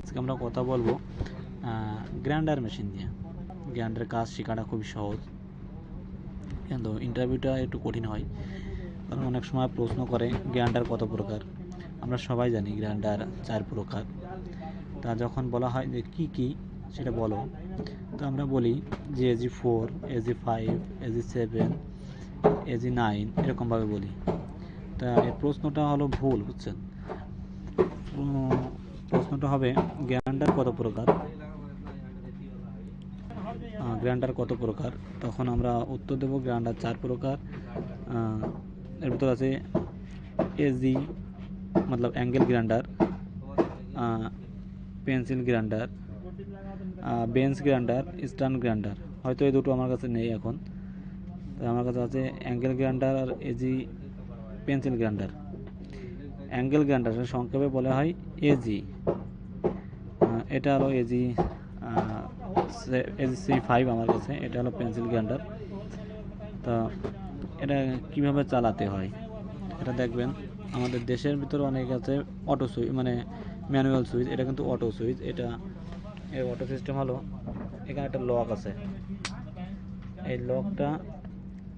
আজকে আমরা কথা বলবো গ্রাইন্ডার মেশিন নিয়ে। গ্রাইন্ডারের কাজ শেখাটা খুবই সহজ, কিন্তু ইন্টারভিউটা একটু কঠিন হয়, কারণ অনেক সময় প্রশ্ন করে গ্রাইন্ডার কত প্রকার। আমরা সবাই জানি গ্রাইন্ডার 4 প্রকার। তা যখন বলা হয় যে কী কী সেটা বলো, তো আমরা বলি যে AG4, AG5, AG7, AG9 এরকমভাবে বলি। তা এই প্রশ্নটা হলো ভুল, বুঝছেন? প্রশ্নটা হবে গ্রাইন্ডার কত প্রকার, গ্রাইন্ডার কত প্রকার। তখন আমরা উত্তর দেব গ্রাইন্ডার 4 প্রকার। এর ভিতর আছে এজি मतलब angle grinder, pencil grinder, bench grinder, stand grinder. হয়তো এই দুটো আমার কাছে নেই এখন, তো আমার কাছে আছে অ্যাঙ্গেল গ্রাইন্ডার আর এজি পেন্সিল গ্রাইন্ডার। অ্যাঙ্গেল গ্রাইন্ডারের সংক্ষেপে বলা হয় এজি। এটা হলো এজি AG5 আমার কাছে। এটা হলো পেন্সিল গ্রাইন্ডার। তো এটা কিভাবে চালাতে হয় এটা দেখবেন। আমাদের দেশের ভিতরে অনেক আছে অটো সুইচ, মানে ম্যানুয়াল সুইচ। এটা কিন্তু অটো সুইচ। এটা এর অটো সিস্টেম হলো এখানে একটা লক আছে। এই লকটা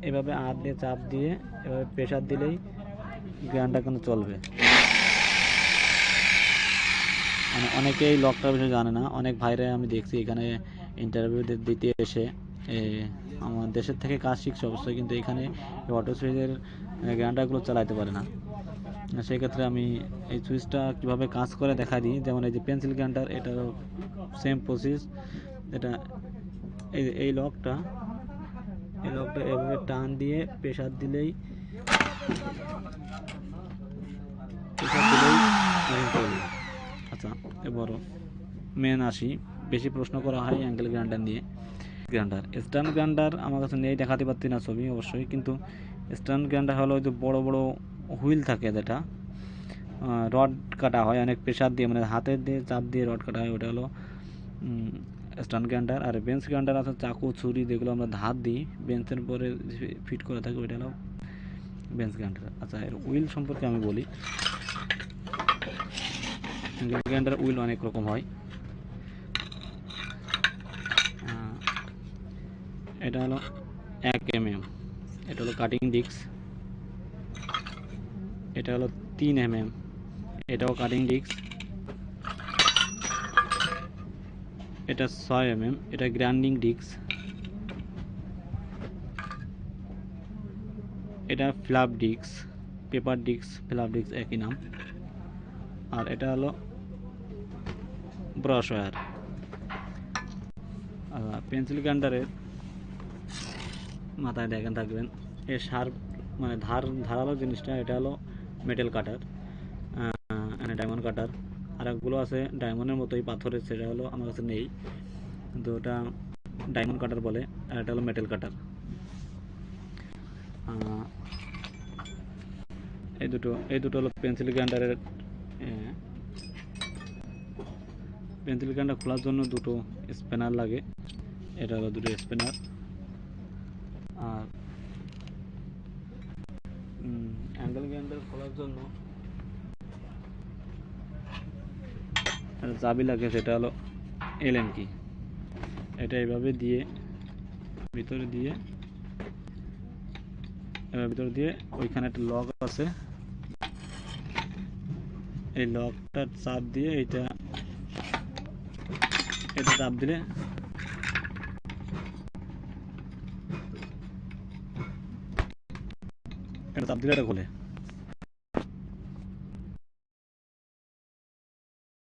এভাবে হাত দিয়ে চাপ দিয়ে এভাবে প্রেশার দিলেই গ্রাইন্ডার কিন্তু চলবে। মানে অনেকেই এই লকটার বিষয়ে জানে না। অনেক ভাইরা আমি দেখছি এখানে ইন্টারভিউ দিতে এসে আমার দেশের থেকে কাজ শিখছে অবশ্যই, কিন্তু এখানে অটো সুইচের গ্রাইন্ডারগুলো চালাতে পারে না। সেক্ষেত্রে আমি এই সুইচটা কীভাবে কাজ করে দেখা দিই। যেমন এই যে পেন্সিল গ্রাইন্ডার, এটারও সেম প্রসেস। এটা এই লকটা এভাবে টান দিয়ে প্রেশার দিলেই চলবে। আচ্ছা, এবার মেন আসি। বেশি প্রশ্ন করা হয় অ্যাঙ্গেল গ্রাইন্ডার নিয়ে। গ্রাইন্ডার, স্ট্যান্ড গ্রাইন্ডার আমার কাছে নেই, দেখাতে পারছি না ছবি অবশ্যই, কিন্তু স্ট্যান্ড গ্রাইন্ডার হলো যে বড় বড় হুইল থাকে, যেটা রড কাটা হয় অনেক প্রেশার দিয়ে, মানে হাতের দিয়ে চাপ দিয়ে রড কাটা হয়, ওটা হলো স্ট্যান্ড গ্রাইন্ডার। আর বেঞ্চ গ্রাইন্ডার আছে চাকু ছুরি যেগুলো আমরা ধার দিই বেঞ্চের পরে ফিট করে থাকি, ওইটা হলো বেঞ্চ গ্রাইন্ডার। আচ্ছা, এর উইল সম্পর্কে আমি বলি। গ্রাইন্ডার উইল অনেক রকম হয়। এটা হলো 1 mm, এটা হলো কাটিং ডিস্ক। এটা হলো 3 mm, এটাও কাটিং ডিস্ক। এটা 6 mm, এটা গ্রাইন্ডিং ডিস্ক। এটা flap disc, paper disc, flap disc একই নাম। আর এটা হলো ব্রাশ ওয়্যার। পেন্সিল গ্রাইন্ডারের মাথায় দেখেন থাকবেন এর শার্প, মানে ধারালো জিনিসটা, এটা হলো মেটাল কাটার, ডায়মন্ড কাটার। আর একগুলো আছে ডায়মন্ডের মতোই পাথরের, সেটা হলো আমার কাছে নেই, কিন্তু ওটা ডায়মন্ড কাটার বলে। আর এটা হলো মেটাল কাটার। এই দুটো হলো পেন্সিল গ্রাইন্ডারের। পেন্সিল গ্রাইন্ডার খোলার জন্য দুটো স্প্যানার লাগে, এটা হলো দুটো স্প্যানার। আর অ্যাঙ্গেল গ্রাইন্ডার খোলার জন্য চাবি লাগে, সেটা হলো এলএন কি। এটা এইভাবে দিয়ে ভিতরে দিয়ে ওইখানে একটা লক আছে, এই লকটা চাপ দিয়ে এটা চাপ দিলে এটা খোলে।